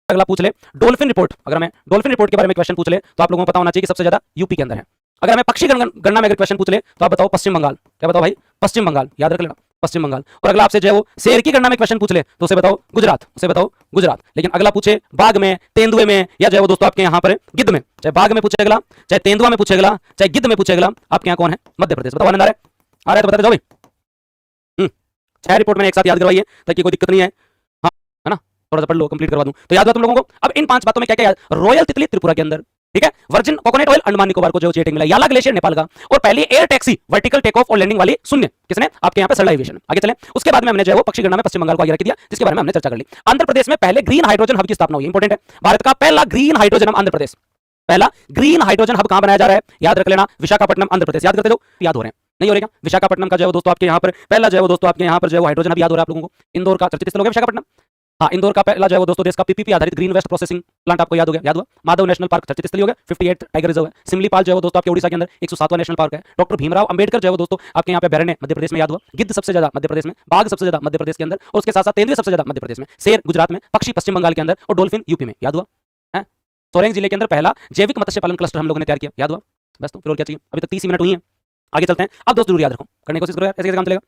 अगला पूछ ले डॉल्फिन रिपोर्ट, अगर हमें डॉल्फिन रिपोर्ट के बारे में क्वेश्चन पूछ ले तो आप लोगों को पता होना चाहिए कि सबसे ज्यादा यूपी के अंदर है। अगर हमें पक्षी गणना में अगर क्वेश्चन पूछ ले तो आप बताओ पश्चिम बंगाल, क्या बताओ भाई, पश्चिम बंगाल, याद रख लेना पश्चिम बंगाल। और अगला आपसे जो है वो शेर की गणना में क्वेश्चन पूछ ले तो उसे बताओ गुजरात, उसे बताओ गुजरात। लेकिन अगला पूछे बाघ में, तेंदुए में, या जो है वो दोस्तों आपके यहाँ पर गिद्ध में, चाहे बाघ में पूछे अगला, चाहे तेंदुआ में पूछे अगला, चाहे गिद्ध में पूछे अगला, आपके यहाँ कौन है, मध्य प्रदेश। बताओ आनंद आ रहा है तो बता दो भाई। 6 रिपोर्ट मैंने एक साथ याद करवाई है ताकि कोई दिक्कत नहीं है, हाँ है ना, थोड़ा सा पढ़ लो, कंप्लीट करवा दूं तो याद हुआ तुम लोगों को। अब इन 5 बातों में क्या क्या याद, रॉयल तितली त्रिपुरा के अंदर, ठीक है, virgin coconut oil Andaman Nicobar को जो चेटिंग मिला, याला ग्लेशियर नेपाल का, और पहली air taxi vertical take off और लैंडिंग वाली शून्य किसने, आपके यहाँ पे सरला एविएशन। आगे चले, उसके बाद में हमने जो है वो पक्षी गणना में पश्चिम बंगाल को आगे रख दिया, जिसके बारे में हमने चर्चा कर ली। आंध्र प्रदेश में पहले ग्रीन हाइड्रोजन हब की स्थापना हुई, इंपॉर्टेंट है, भारत का पहला green hydrogen hub Andhra Pradesh, पहला ग्रीन हाइड्रोजन हब कहां बनाया जा रहा है, याद रख लेना, विशाखापट्टनम आंध्र प्रदेश। याद करते जाओ, याद हो रहे हैं, नहीं हो रहा क्या, विशाखापट्टनम का जो है दोस्तों आपके यहाँ पर पहला जो है दोस्तों आपके यहाँ पर जो है हाइड्रोजन हब याद हो रहा है आप लोगों को। इंदौर का चर्चित स्थल हो गया विशाखापट्टनम, हाँ, इंदौर का पहला जो है वो दोस्तों देश का पीपीपी आधारित ग्रीन वेस्ट प्रोसेसिंग प्लांट आपको याद हो गया, याद हुआ। माधव नेशनल पार्क चर्चित स्थल हो गया, 58 टाइगर रिजर्व है। सिमलीपाल जो है दोस्तों आपके ओडिशा के अंदर 107वां नेशनल पार्क है। डॉक्टर भीमराव अंबेडकर जो है दोस्तों आपके यहाँ पे बैरने मध्य प्रदेश में, याद हुआ। गिद्ध सबसे ज्यादा मध्य प्रदेश में, बाघ सबसे ज्यादा मध्य प्रदेश के अंदर, और उसके साथ साथ तेंदुए सबसे ज्यादा मध्य प्रदेश में, शेर गुजरात में, पक्षी पश्चिम बंगाल के अंदर, और डॉल्फिन यूपी में, याद हुआ। सोरेंग जिले के अंदर पहला जैविक मत्स्य पालन क्लस्टर हम लोगों ने तैयार किया, याद हुआ। बस तो फिर और क्या चाहिए, अभी तक 30 मिनट हुई है, आगे चलते हैं। अब दोस्त जरूर याद रखो, करने की कोशिश करो, ऐसे काम चलेगा।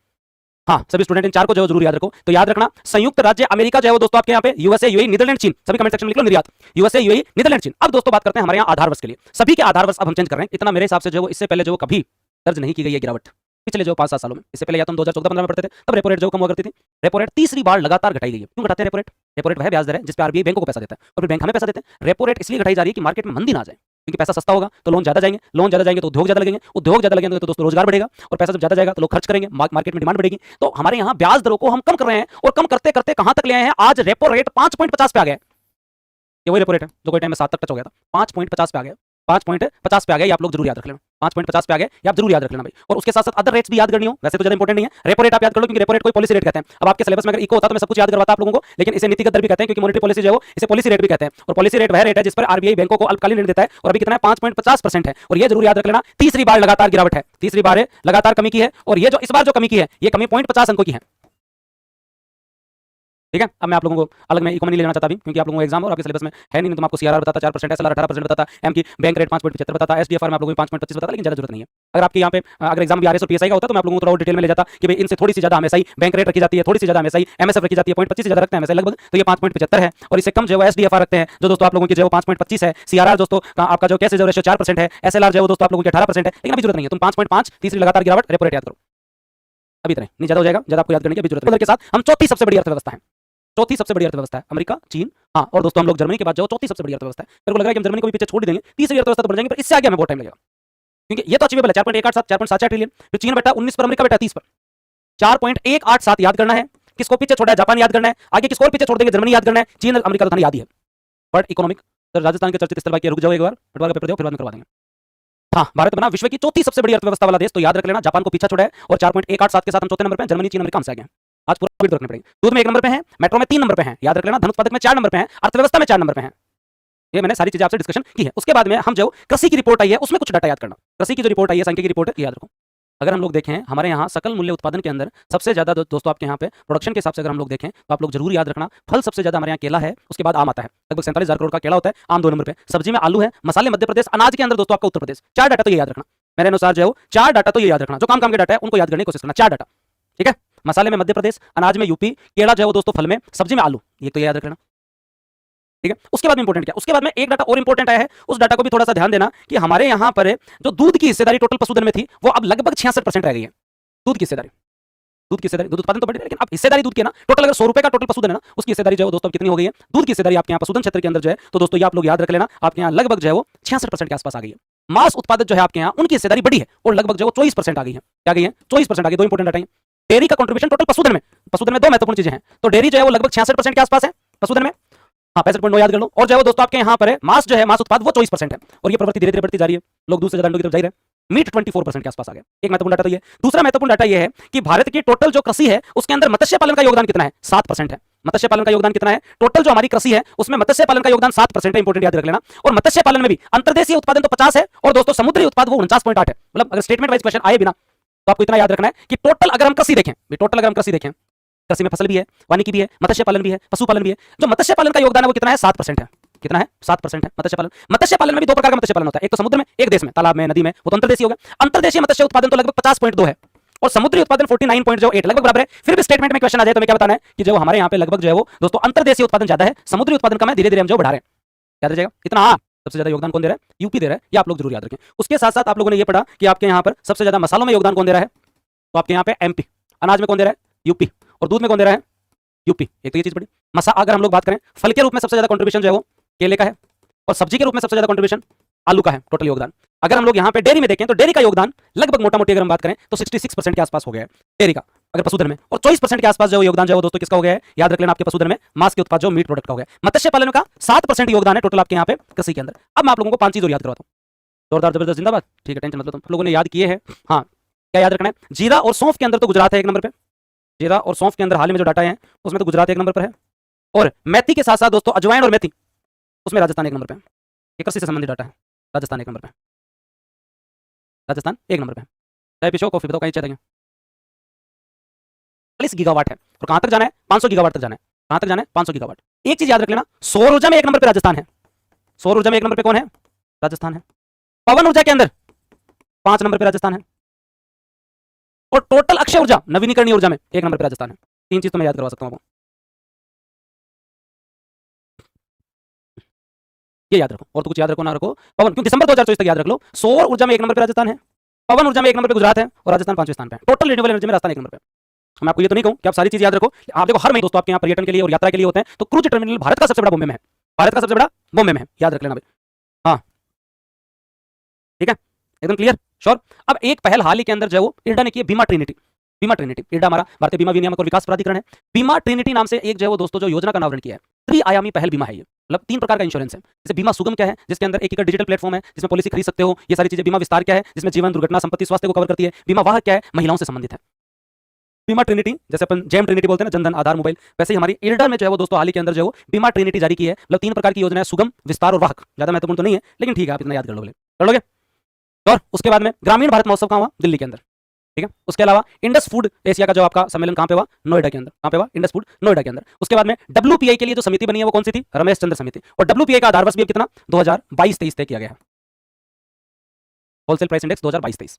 हाँ, सभी स्टूडेंट इन 4 को जो जरूर याद रखो। तो याद रखना, संयुक्त राज्य अमेरिका जो है वो दोस्तों आपके यहाँ पे, यूएसए, यूएई, नीदरलैंड, चीन, सभी कमेंट सेक्शन में लिख लो निर्यात, यूएसए, यूएई, नीदरलैंड, चीन। अब दोस्तों बात करते हैं हमारे यहाँ आधार वर्ष के लिए, सभी के आधार वर्ष अब हम चेंज कर रहे हैं। इतना मेरे हिसाब से जो इससे पहले जो कभी दर्ज नहीं की गई है गिरावट पिछले जो 5-7 सालों में। इससे पहले या तो हम 2014-15 में पढ़ते थे, तब रेपो रेट जो कम हुआ करती थी, रेपो रेट तीसरी बार लगातार घटाई गई है। क्यों घटाते हैं रेपो रेट? रेपो रेट वह ब्याज दर है जिस पर आरबीआई बैंकों को पैसा देता है, और फिर बैंक हमें पैसा देते हैं। रेपो रेट इसलिए घटाई जा रही है कि मार्केट में मंदी ना आ जाए, क्योंकि पैसा सस्ता होगा तो लोन ज्यादा जाएंगे, लोन ज्यादा जाएंगे तो उद्योग ज्यादा लगेंगे, उद्योग ज्यादा लगेंगे तो दोस्तों रोजगार बढ़ेगा, और पैसा जब ज्यादा जाएगा तो लोग खर्च करेंगे, मार्केट में डिमांड बढ़ेगी। तो हमारे यहाँ ब्याज दरों को हम कम कर रहे हैं, और कम करते करते कहां तक ले आए हैं, आज रेपो रेट 5.50 पे आ गया। ये वही रेपो रेट है जो कोई टाइम में 7 तक टच हो गया था, 5.50 पे आ गया, 5.50 पे आ गया, ये आप लोग जरूर याद रख लेना, 5.50 पे आ गया, ये आप जरूर याद रख लेना भाई। और उसके साथ साथ अदर रेट्स भी याद करनी हो, वैसे तो ज्यादा इंपॉर्टेंट नहीं है, रेपो रेट आप याद कर लो, क्योंकि रेपो रेट कोई पॉलिसी रेट कहते हैं। अब आपके सिलेबस में अगर इको होता तो मैं सब कुछ याद करवाता आप लोगों को, लेकिन इसे नीतिगत दर भी कहते हैं, क्योंकि मॉनेटरी पॉलिसी जो है इसे पॉलिसी रेट भी कहते हैं। और पॉलिसी रेट वह रेट है जिस पर आरबीआई बैंकों को अल्पकालीन ऋण देता है, और अभी कितना है, 5.50% है। और ये जरूर याद रख लेना, तीसरी बार लगातार गिरावट है, तीसरी बार लगातार कमी की है, और ये जो इस बार जो कमी की है, ये कमी 0.50 अंकों की है, ठीक है। अब मैं आप लोगों को अलग में इको में नहीं लेना चाहता अभी, क्योंकि आप लोगों को एग्जाम और आपके सिलेबस में है नहीं, तो मैं आपको सीआरआर बताता 4%, एसएलआर 18% बताता, एम की बैंक रेट 5.75 बताता, एसडीएफआर में आप लोगों को 5.25 बताता, लेकिन ज्यादा जरूरत नहीं है। अगर आपके यहाँ पे अगर एग्जाम भी आरएस और पीएसआई का होता तो मैं आप लोगों को थोड़ा और डिटेल में ले जाता कि भाई इनसे थोड़ी सी ज्यादा हमेशा ही बैंक रेट रखी जाती है, थोड़ी सी ज्यादा हमेशा ही एमएसएफ रखी जाती है, 0.25 से ज्यादा रखते हैं हमेशा लगभग, तो ये 5.75 है, और इससे कम जो है एसडीएफआर रखते हैं जो दोस्तों आप लोगों की जो 5.25 है, सीआरआर दोस्तों आपका जो कैश रिजर्व रेशियो 4% है, एसएलआर जो दोस्तों आप लोगों की 18% है, लेकिन अभी जरूरत नहीं है, तुम 5.5 तीसरी लगातार गिरावट रेपो रेट याद करो, अभी इतना नहीं, ज्यादा हो जाएगा, ज्यादा आपको याद करने की अभी जरूरत है। के साथ हम चौथी सबसे बड़ी अर्थव्यवस्था है, चौथी सबसे बड़ी अर्थव्यवस्था है अमेरिका, चीन, हाँ, और दोस्तों हम लोग जर्मनी के बाद जो चौथी सबसे बड़ी अर्थव्यवस्था है। मेरे को लग रहा है कि हम जर्मनी को भी पीछे छोड़ देंगे, तीसरी अर्थव्यवस्था तो बढ़ जाएंगे, पर इससे आगे हमें बहुत टाइम लगेगा, क्योंकि ये तो अचीवेबल है, 4.187 4.74 ट्रिलियन, फिर चीन बैठा 19 पर, अमेरिका बैठा 30 पर, 4.187 याद करना है। किसको पीछे छोड़ा है? जापान याद करना है, आगे किसको पीछे छोड़ देंगे? जर्मनी याद करना है, चीन अमेरिका तो थाना याद ही है। बट इकोनॉमिक राजस्थान के चर्चित स्थल, रुक जाओ एक बार, पटवार का पेपर दो, फिर बाद में करवा देंगे। हाँ, भारत बना विश्व की चौथी सबसे बड़ी अर्थव्यवस्था वाला देश, तो याद रख लेना, जापान को पीछा छोड़ा है, और 4.187 के साथ हम चौथे नंबर पे हैं, जर्मनी, चीन, अमेरिका हमसे आगे हैं। आज पूरा पीठ रखने पड़ेंगे। दूध में 1 नंबर पे है, मेट्रो में 3 नंबर पे है, याद रख लेना, धन उत्पादक में 4 नंबर पे है, अर्थव्यवस्था में 4 नंबर पे है। ये मैंने सारी चीजें आपसे डिस्कशन की है। उसके बाद में हम जो कृषि की रिपोर्ट आई है उसमें कुछ डाटा याद करना, कृषि की जो रिपोर्ट आई है, सांख्यिकी रिपोर्ट है, याद रखो। अगर हम लोग देखें हमारे यहाँ सकल मूल्य उत्पादन के अंदर सबसे ज्यादा दोस्तों आपके यहाँ पे प्रोडक्शन के हिसाब से अगर हम लोग देखें तो आप लोग जरूर याद रखना, फल सबसे ज्यादा हमारे यहाँ केला है, उसके बाद आम आता है, लगभग 47,000 करोड़ का केला होता है, आम 2 नंबर पे, सब्जी में आलू है, मसाले मध्य प्रदेश, अनाज के अंदर दोस्तों आपका उत्तर प्रदेश। 4 डाटा तो ये याद रखना, मेरे अनुसार जो है 4 डाटा तो ये याद रखना, जो काम के डाटा है उनको याद करने की कोशिश करना, 4 डाटा, ठीक है। मसाले में मध्य प्रदेश, अनाज में यूपी, केला जो है वो दोस्तों फल में, सब्जी में आलू, ये तो याद रखना, ठीक है। उसके बाद में इंपॉर्टेंट क्या, उसके बाद में एक डाटा और इंपॉर्टेंट आया है, उस डाटा को भी थोड़ा सा ध्यान देना कि हमारे यहाँ पर जो दूध की हिस्सेदारी टोटल पशुधन में थी वो अब लगभग 66% रह गई है। दूध की हिस्सेदारी, दूध की हिस्सेदारी, दूध उत्पादन तो बढ़ी, लेकिन अब हिस्सेदारी दूध की ना, टोटल अगर 100 रुपए का टोटल पशुधन है ना, उसकी हिस्सेदारी जो है दोस्तों कितनी हो गई है, दूध की हिस्सेदारी आपके यहाँ पशुधन क्षेत्र के अंदर जो है, तो दोस्तों ये आप लोग याद रख लेना, आपके यहाँ लगभग जो है वो 66% के आसपास आ गई है। मांस उत्पादक जो है आपके यहाँ उनकी हिस्सेदारी बढ़ी है, और लगभग जो 24% आ गई है, क्या गई है, 24% आ गई। 2 इंपॉर्टेंट डाटा है, डेयरी का कंट्रीब्यूशन टोटल पशुधन में 2 महत्वपूर्ण चीजें हैं, तो डेयरी जो है वो लगभग 66% के आसपास है पशुधन में, हाँ 65.9 याद कर लो। और जो है दोस्तों आपके यहाँ पर है मांस जो है, मांस उत्पाद वो 24% है, और ये प्रवृत्ति धीरे धीरे बढ़ती जा रही है, लोग दूसरे अंडों की तरफ जा रहे हैं। मीट 24% के आसपास आ गया, एक महत्वपूर्ण डाटा तो ये। दूसरा महत्वपूर्ण डाटा ये है कि भारत की टोटल जो कृषि है उसके अंदर मत्स्य पालन का योगदान कितना है, 7% है। मत्स्य पालन का योगदान कितना है, टोटल जो हमारी कृषि है उसमें मत्स्य पालन का योगदान 7% है, इंपॉर्टेंट याद रख लेना। और मत्स्य पालन में भी अंतर्देशीय उत्पादन तो 50 है, और दोस्तों समुद्री उत्पाद वो 49.8 है। मतलब अगर स्टेटमेंट वाइज क्वेश्चन आए बिना तो आपको इतना याद रखना है कि टोटल अगर हम कृषि देखें, टोटल अगर हम कृषि देखें कृषि में फसल भी है, वानिकी भी है, मत्स्य पालन भी है, पशुपालन भी है। जो मत्स्य पालन का योगदान है वो कितना है? 7% है। कितना है? 7% है मत्स्य पालन। मत्स्य पालन में भी दो प्रकार का मत्स्य पालन होता है, एक तो समुद्र में, एक देश में, तालाब में, नदी में, वो तो अंतर्देशीय हो गया। अंतर्देशीय मत्स्य उत्पादन तो लगभग 50.2 है और समुद्री उत्पादन 49.8 लगभग बराबर है। फिर भी स्टेटमेंट में क्वेश्चन आ जाए तो मैं क्या बताना है कि जो हमारे यहाँ पे लगभग जो है वो दोस्तों अंतर्देशीय उत्पादन ज्यादा है, समुद्री उत्पादन कम है, धीरे धीरे हम जो बढ़ा रहे हैं। याद रखिएगा इतना। हाँ, सबसे ज्यादा योगदान कौन दे रहा है? यूपी दे रहा है, ये आप लोग जरूर याद रखें। उसके साथ साथ आप लोगों ने ये पढ़ा कि आपके यहाँ पर सबसे ज्यादा मसालों में योगदान कौन दे रहा है? तो आपके यहाँ पे एमपी। अनाज में कौन दे रहा है? यूपी। और दूध में कौन दे रहा है? यूपी। एक तो ये चीज पड़ी। अगर हम लोग बात करें फल के रूप में सबसे ज्यादा कंट्रीब्यूशन जो है वो केले का है और सब्जी के रूप में सबसे ज्यादा कंट्रीब्यूशन आलू का है टोटल योगदान। अगर हम लोग यहाँ पे डेयरी में देखें तो डेयरी का योगदान लगभग मोटा मोटी अगर हम बात करें तो 66% के आसपास हो गया है डेयरी का, अगर पशुधन में, और 24% के आसपास जो योगदान जो है दोस्तों किसका हो गया है? याद रख लेना, आपके पशुधन में मांस के उत्पाद जो मीट प्रोडक्ट का हो गया। मत्स्य पालन का 7% योगदान है टोटल आपके यहाँ पे कृषि के अंदर। अब मैं आप लोगों को 5 चीज और याद करवाता हूँ। जोरदार जबरदस्त जिंदाबाद। ठीक है, टेंशन मतलब तुम लोगों ने याद किए हैं। हाँ, क्या याद रखना है? जीरा और सौंफ के अंदर तो गुजरात है 1 नंबर पे। जीरा और सौंफ के अंदर हाल ही में जो डाटा है उसमें तो गुजरात 1 नंबर पर है। और मेथी के साथ साथ दोस्तों अजवाइन और मेथी उसमें राजस्थान 1 नंबर पे है। ये कृषि से संबंधित डाटा है। राजस्थान 1 नंबर पे, राजस्थान 1 नंबर पे। चाय पिछो कॉफी बताओ कहीं चाहिए? 40 गीगावाट है। और कहां तक जाना है? 500 गीगावाट तक जाना है। कहां तक जाना है? 500 गीगावाट। एक चीज याद रख लेना, सौर ऊर्जा में 1 नंबर पे राजस्थान है। सौर ऊर्जा में 1 नंबर पे कौन है? राजस्थान है। पवन ऊर्जा के अंदर 5 नंबर पे राजस्थान है। और टोटल अक्षय ऊर्जा नवीनीकरणीय ऊर्जा में 1 नंबर पे राजस्थान है। 3 चीज तो मैं याद करवा सकता हूं। ये याद रखो, और तो कुछ याद रखो ना रखो। पवन, क्यों दिसंबर 2024 तक याद रख लो। सौर ऊर्जा में 1 नंबर पे राजस्थान है, पवन ऊर्जा में 1 नंबर पे गुजरात है और राजस्थान 5वें स्थान पे है। टोटल रिन्यूएबल एनर्जी में राजस्थान 1 नंबर पे। मैं आपको ये तो नहीं कहूं कि आप सारी चीज याद रखो। आप देखो हर महीने दोस्तों आपके यहाँ पर्यटन के लिए और यात्रा के लिए होते हैं, तो क्रूज टर्मिनल भारत का सबसे बड़ा बॉम्बे में है। भारत का सबसे बड़ा बॉम्बे में है, याद रख लेना भाई। हाँ ठीक है, एकदम क्लियर, श्योर। अब एक पहल हाल ही के अंदर जो है वो इरडा ने की, बीमा ट्रिनिटी। बीमा ट्रिनिटी, इरडा हमारा भारतीय बीमा विनियामक और विकास प्राधिकरण है। बीमा ट्रिनिटी नाम से एक जो है वो दोस्तों जो योजना का अनावरण किया है। त्रिआयामी पहल बीमा है ये, मतलब 3 प्रकार का इंश्योरेंस है। जैसे बीमा सुगम क्या है, जिसके अंदर एक डिजिटल प्लेटफॉर्म है जिसमें पॉलिसी खरीद सकते हो, ये सारी चीजें। बीमा विस्तार क्या है, जिसमें जीवन, दुर्घटना, संपत्ति, स्वास्थ्य को कवर करती है। बीमा वाहक क्या है, महिलाओं से संबंधित है। बीमा ट्रिनिटी, जैसे अपन जेम ट्रिनिटी बोलते हैं ना, जनधन, आधार, मोबाइल, वैसे ही हमारी इरडा में जो है वो दोस्तों हाल ही के अंदर जो है वो बीमा ट्रिनिटी जारी की है। मतलब 3 प्रकार की योजना है, सुगम, विस्तार और वाहक। ज्यादा महत्वपूर्ण तो नहीं है, लेकिन ठीक है आप इतना याद कर लोगे। और उसके बाद में ग्रामीण भारत महोत्सव कहाँ हुआ? दिल्ली के अंदर, ठीक है। उसके अलावा इंडस फूड एशिया का जो आपका सम्मेलन कहाँ पे हुआ? नोएडा के अंदर। कहाँ पे हुआ? इंडस फूड नोएडा के अंदर। उसके बाद में WPI के लिए जो समिति बनी है वो कौन सी थी? रमेश चंद्र समिति। और WPI का आधार वर्ष भी कितना? 2022-23 तय किया गया है। Wholesale price index 2022-23।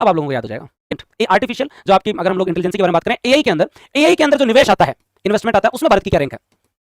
अब आप लोगों को याद हो जाएगा। ये आर्टिफिशियल जो आपकी, अगर हम लोग इंटेलिजेंस के बारे में बात करें, एआई के अंदर जो निवेश आता है, इन्वेस्टमेंट आता है, उसमें भारत की क्या रैंक है?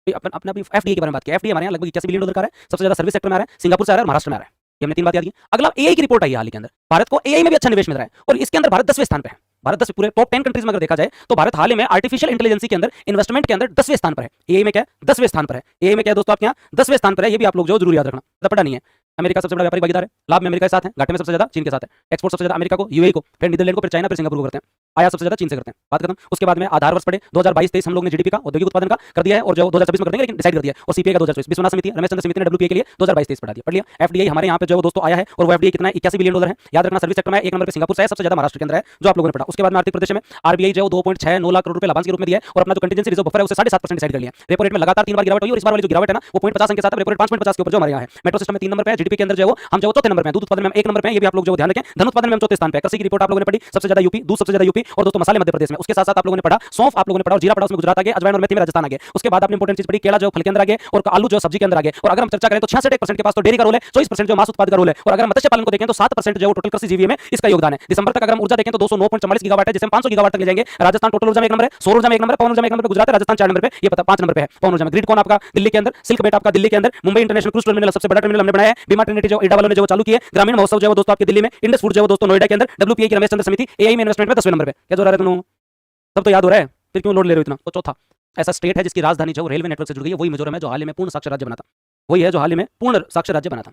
अपने अभी FDI के बारे में बात किया। FDI हमारे यहाँ लगभग 81 बिलियन डॉलर का है। सबसे ज्यादा सर्विस सेक्टर में आ रहा है, सिंगापुर से आ रहा है, महाराष्ट्र में आ रहा है। ये हमने 3 बात याद की। अगला एआई की रिपोर्ट आई है हाल के अंदर, भारत को एआई में भी अच्छा निवेश मिल रहा है और इसके अंदर भारत 10वें स्थान पर है। भारत 10 पूरे टॉप 10 कंट्रीज में अगर देखा जाए तो भारत हाल ही में आर्टिफिशियल इंटेलिजेंस के अंदर इन्वेस्टमेंट के अंदर 10वें स्थान पर है। एआई में क्या है? 10वें स्थान पर है। एआई में क्या है दोस्तों आपके यहाँ? 10वें स्थान पर है। ये भी आप लोग जो जरूर याद रखना, पता नहीं है। अमेरिका सबसे बड़ा व्यापारिक भागीदार है। लाभ में अमेरिका के साथ है, घाटे में सबसे ज्यादा चीन के साथ है। एक्सपोर्ट सबसे ज्यादा अमेरिका को, यूएई को, फिर नीदरलैंड को, फिर चाइना, फिर सिंगापुर को करते हैं। आयात सबसे ज्यादा चीन से करते हैं। बात खत्म। उसके बाद में आधार वर्ष पड़े 2022-23 हम लोग ने जीडीपी का, औद्योगिक उत्पादन का कर दिया है, और जो 2026 में कर देंगे, लेकिन डिसाइड कर दिया है। और सीपीआई का 2024 विश्वनाथ समिति, रमेश चंद्र समिति ने WPI के लिए 2022-23 बढ़ा दिया, पढ़ लिया। FDI हमारे यहाँ पे जो दोस्तों आया है, और वो FDI कितना है? 81 बिलियन डॉलर है। याद रखना, सर्विस सेक्टर में 1 नंबर पे सिंगापुर से है, सबसे ज्यादा महाराष्ट्र के अंदर है, जो आप लोगों ने पढ़ा। उसके बाद में आर्थिक प्रदेश में RBI जो 2.69 लाख करोड़ रुपए लाभांश के रूप में दिया है, और अपना जो कंटीजेंसी रिजर्व बफर है उसे 7.5% डिसाइड कर लिया। रेपो रेट में लगातार 3 बार गिरावट हुई, और इस बार वाली जो गिरावट है ना वो 0.50 के साथ, रेपो रेट 5.50 के ऊपर जो हमारे यहाँ है। मेट्रो सिस्टम में 3 नंबर पे है। जीडीपी के अंदर जो हम जो 4थे नंबर पे है। दूध उत्पादन में 1 नंबर पे है, ये भी आप लोग जो ध्यान रखें। धन उत्पादन में हम 4थे स्थान पे है। कृषि की रिपोर्ट आप लोगों ने पढ़ी, सबसे ज्यादा यूपी, दूध सबसे ज्यादा यूपी, और दोस्तों मसाले मध्य प्रदेश में। उसके साथ साथ आप लोगों ने पढ़ा सौंफ, आप लोगों ने पढ़ा, और जीरा पढ़ा, उसमें गुजरात आ गया, अजवाइन और मेथी में राजस्थान आ गया। उसके बाद आपने इंपॉर्टेंट चीज पढ़ी, केला जो फल के अंदर आ गया, और आलू जो सब्जी के अंदर आ गया। और अगर हम चर्चा करें तो 66% के पास तो डेयरी का रोल है, 24% जो मांस उत्पाद का रोल है, और अगर हम मत्स्य पालन को देखें तो 7% जो टोटल कृषि जीवी में इसका योगदान है। दिसंबर तक अगर हम ऊर्जा देखें तो 209.44 गीगावाट है, जिसे हम 500 गीगावाट तक ले जाएंगे। राजस्थान टोटल ऊर्जा में 1 नंबर है, सौर ऊर्जा में 1 नंबर है, पवन ऊर्जा में 1 नंबर है, गुजरात है, राजस्थान 4 नंबर पे, ये पता 5 नंबर पे है पवन ऊर्जा में। ग्रिड कौन आपका? दिल्ली के अंदर। सिल्क बेट आपका दिल्ली के अंदर। मुंबई इंटरनेशनल क्रूज टर्मिनल सबसे बड़ा टर्मिनल हमने बनाया है। बीमा ट्रिनिटी जो इरडा वालों ने जो चालू किया है। ग्रामीण महोत्सव जो है दोस्तों आपके दिल्ली में। इंडस फूड जो है दोस्तों नोएडा के अंदर। WPI की रमेश चंद्र समिति। एआई में इन्वेस्टमेंट में 10वें नंबर पे। क्या जो रहा है तुम सब तो याद हो रहा है, फिर क्यों लोड ले रहे हो इतना? तो चौथा ऐसा स्टेट है जिसकी राजधानी जो रेलवे नेटवर्क से जुड़ गई है, वही मिजोरम है, जो हाल ही में पूर्ण साक्षर राज्य बना था। वही है जो हाल ही में पूर्ण साक्षर राज्य बना था।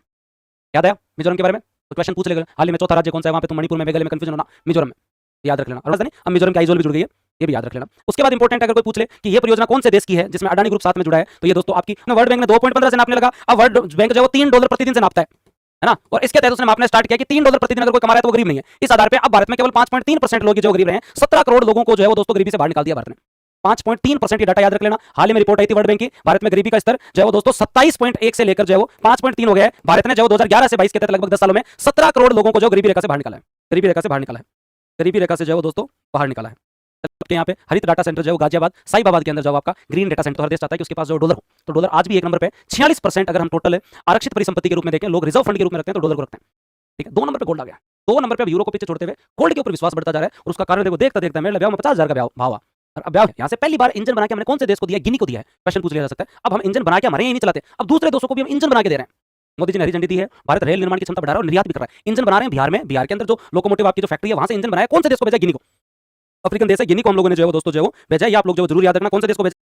याद आया मिजोरम के बारे में? तो क्वेश्चन पूछ लेगा, हाल ही में चौथा राज्य कौन सा है? वहां पे तुम मणिपुर में, मेघालय में कंफ्यूजन होना, मिजोरम में याद रख लेना। राजधानी अब मिजोरम की आइजोल भी जुड़ गई है, ये भी याद रख लेना। उसके बाद इंपॉर्टेंट अगर कोई पूछ ले कि ये परियोजना कौन से देश की है जिसमें अडानी ग्रुप साथ में जुड़ा है, तो ये दोस्तों आपकी वर्ल्ड बैंक ने 2.15 से नापने लगा। अब वर्ल्ड बैंक जो है $3 प्रतिदिन से नापता है ना, और इसके तहत उसने मापना स्टार्ट किया कि $3 प्रतिदिन अगर कोई कमा रहा है तो वो गरीब नहीं है। इस आधार पे अब भारत में केवल 5.3% लोग जो गरीब रहे हैं, 17 करोड़ लोगों को जो है वो दोस्तों गरीबी से बाहर निकाल दिया भारत ने। 5.3% की डाटा याद रख लेना। हाल ही में रिपोर्ट आई थी वर्ल्ड बैंक की, भारत में गरीबी का स्तर जो है वो दोस्तों 27.1 से लेकर जो है वो 5.3 हो गया है। भारत ने जो 2011 से 22 के तहत लगभग 10 सालों में 17 करोड़ लोगों को जो गरीबी रेखा से बाहर निकाला है। गरीबी रेखा से बाहर निकाला है। गरीबी रेखा से जो है वो दोस्तों बाहर निकाला है। आपके यहाँ पे हरित डाटा सेंटर जो है वो गाजियाबाद साइबाबाद के अंदर जो आपका ग्रीन डाटा सेंटर, तो हर देश चाहता है कि उसके पास जो डॉलर हो, तो डॉलर आज भी एक नंबर पे 46% अगर हम टोटल आरक्षित परिसंपत्ति के रूप में देखें, लोग रिजर्व फंड के रूप में रखते हैं तो डॉलर को रखते हैं। ठीक है, 2 नंबर पे गोल्ड आ गया, 2 नंबर पे अब यूरो को पीछे छोड़ते हुए गोल्ड के ऊपर विश्वास बढ़ता जा रहा है और उसका कारण देखो, देखता देखता मेरे ब्याह में 50,000 का भाव और अब ब्याह यहाँ से पहली बार इंजन बना के हमने कौन से देश को दिया है? गिनी को दिया है। क्वेश्चन पूछ लिया जा सकता है, अब हम इंजन बना के हमारे ही नहीं चलाते, अब दूसरे देशों को भी हम इंजन बना के दे रहे हैं। मोदी जी ने हरी झंडी दी है, भारत रेल निर्माण की क्षमता बढ़ा रहा है और निर्यात भी कर रहा है, इंजन बना रहे हैं बिहार में, बिहार के अंदर जो लोकोमोटिव आपकी जो फैक्ट्री है वहां से इंजन बनाया, कौन से देश को भेजा? गिनी को, अफ्रीकन देश है, गिनी को हम लोगों ने जो है वो दोस्तों जो है वो भेजा है, ये आप लोग जो जरूर याद रखना कौन से देश को भेजा।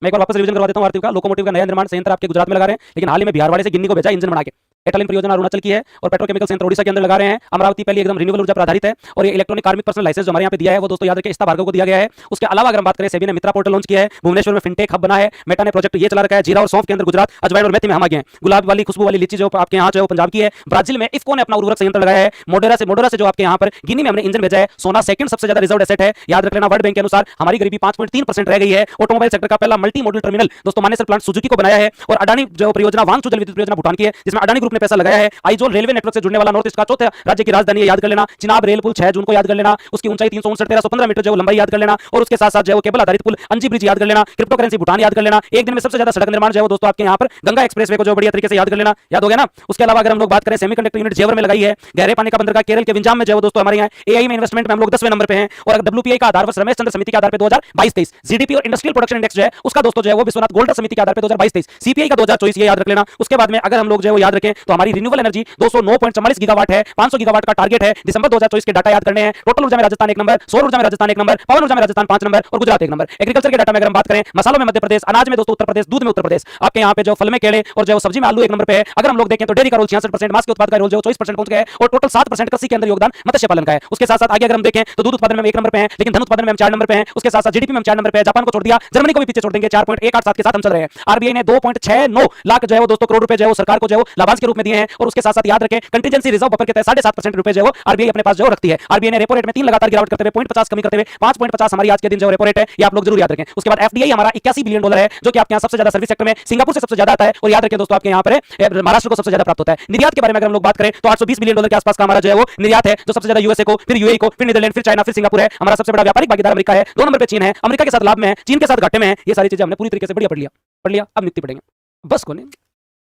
मैं एक बार वापस रिवीजन करवा देता हूं, आरती का लोकोमोटिव का नया निर्माण संयंत्र आपके गुजरात में लगा रहे हैं, लेकिन हाल ही में बिहार वाले से गिन्नी को भेजा इंजन बना के। एटालिन परियोजना अरुणाचल की है और पेट्रोकेमिकल संयंत्र ओडिशा के अंदर लगा रहे हैं। अमरावती पहले एकदम रिन्यूएबल ऊर्जा पर आधारित है और ये इलेक्ट्रॉनिक कार्मिक पर्सनल लाइसेंस जो हमारे यहाँ पे दिया है वो दोस्तों याद रखिए, इस्ता भार्गव को दिया गया है। उसके अलावा अगर हम बात करें, सेबी ने मित्रा पोर्टल लॉन्च किया है, भुवनेश्वर में फिनटेक हब बना है, मेटा ने प्रोजेक्ट ये चला रखा है, जीरा और सौंफ के अंदर गुजरात, अजवाइन और मेथी में हम आ गए हैं। गुलाब वाली खुशबू वाली लीची जो आपके यहाँ जो पंजाब की है, ब्राजील में इफ्को ने अपना उर्वरक संयंत्र लगाया है, मोडेरा से जो आपके यहाँ पर गिनी में हमने इंजन भेजा है। सोना सेकंड सबसे ज्यादा रिजर्व एसेट है, याद रख लेना। वर्ल्ड बैंक के अनुसार हमारी गरीबी 5.3% रह गई है। ऑटोमोबाइल सेक्टर का पहला मल्टी मॉडल टर्मिनल दोस्तों मानेसर प्लांट सुजुकी को बनाया है और अडानी जो परियोजना वांगचू जल विद्युत परियोजना भूटान की है, जिसमें अडानी ग्रुप ने पैसा लगाया है। आइजोल रेलवे नेटवर्क से जुड़ने वाला नॉर्थ ईस्ट का चौथा राज्य की राजधानी है, याद कर लेना। चिनाब रेल पुल 6 जून को याद कर लेना, उसकी ऊंचाई 359 मीटर जो लंबाई याद कर लेना और उसके साथ साथ जो केबल आधारित पुल अंजी ब्रिज याद कर लेना। क्रिप्टो करेंसी भूटान याद कर लेना। एक दिन में सबसे ज्यादा सड़क निर्माण जो है दोस्तों आपके यहाँ पर गंगा एक्सप्रेसवे को जो बढ़िया तरीके से याद कर लेना, याद हो गया ना। उसके अलावा अगर हम लोग बात करें, सेमीकंडक्टर यूनिट जेवर में लगाई है। गहरे पानी का बंदरगाह केरल के विंजाम में जो दोस्तों हमारे यहाँ एआई में इन्वेस्टमेंट में हम लोग 10वें नंबर पे हैं और अगर डब्ल्यूपीआई का आधार वर्ष रमेश चंद्र समिति के आधार पे 2022-23 जीडीपी और इंडस्ट्रियल प्रोडक्शन इंडेक्स जो है उसका दोस्तों जो है वो विश्वनाथ गोल्डर समिति के आधार पे 2022-23 सीपीआई का 2024 ये याद रख लेना। उसके बाद में अगर हम लोग जो है वो याद रखें तो हमारी रिन्यूएबल एनर्जी 209.44 गीगावाट है, 500 गीगावाट का टारगेट है। दिसंबर 2024 के डाटा याद करने हैं। टोटल ऊर्जा में राजस्थान 1 नंबर, सौर ऊर्जा में राजस्थान 1 नंबर, पवन ऊर्जा में राजस्थान 5 नंबर और गुजरात 1 नंबर। एग्रीकल्चर के डाटा में अगर हम बात करें, मसालों में मध्य प्रदेश, अनाज में दोस्तों उत्तर प्रदेश, दूध में उत्तर प्रदेश, आपके यहाँ पे जो फल में केले और जो सब्जी में आलू 1 नंबर पे है। अगर हम लोग देखें तो डेयरी का रोल 66%, मांस के उत्पाद का रोल जो 24% पहुंच गया है और टोटल 7% कृषि के अंदर योगदान मत्स्य पालन का है। उसके साथ साथ आगे अगर हम देखें तो दूध उत्पादन में 1 नंबर पे है, लेकिन धन उत्पादन में हम 4 नंबर पे हैं। उसके साथ साथ जीडीपी में हम 4 नंबर पे है, जापान को छोड़ दिया, जर्मनी को भी पीछे छोड़ देंगे, 4.187 के साथ हम चल रहे हैं। आरबीआई ने 2.69 लाख जो है वो दोस्तों करोड़ रुपए जो है वो सरकार को जो है लाभांश के रूप में दिए हैं और उसके साथ साथ याद रखें कंटिजेंसी रिजर्व बफर के तहत 7.5% रुपए जो है आरबीआई अपने पास जो रखती है। आरबीआई ने रेपो रेट में 3 लगातार गिरावट करते हुए 0.50 कमी करते हुए 5.50 हमारी आज के दिन जो रेपो रेट है, ये आप लोग जरूर याद रखें। उसके बाद एफडीआई हमारा 81 बिलियन डॉलर है, जो कि आपके यहाँ सबसे ज्यादा सर्विस सेक्टर में सिंगापुर से सबसे ज्यादा आता है और याद रखें दोस्तों आपके यहाँ पर महाराष्ट्र को सबसे ज्यादा प्राप्त होता है। निर्यात के बारे में अगर हम लोग बात करें तो 820 बिलियन डॉलर के आसपास का हमारा जो है वो निर्यात है, जो सबसे ज्यादा यूएसए को, फिर यूएई को, फिर नीदरलैंड, फिर चाइना, फिर सिंगापुर है। हमारा सबसे बड़ा व्यापारिक भागीदार अमेरिका है, 2 नंबर पे चीन है, अमेरिका के साथ लाभ में है, चीन के साथ घाटे में है। ये सारी चीजें हमने पूरी तरीके से बढ़िया पढ़ लिया। अब नियुक्ति पढ़ेंगे, बस को नहीं।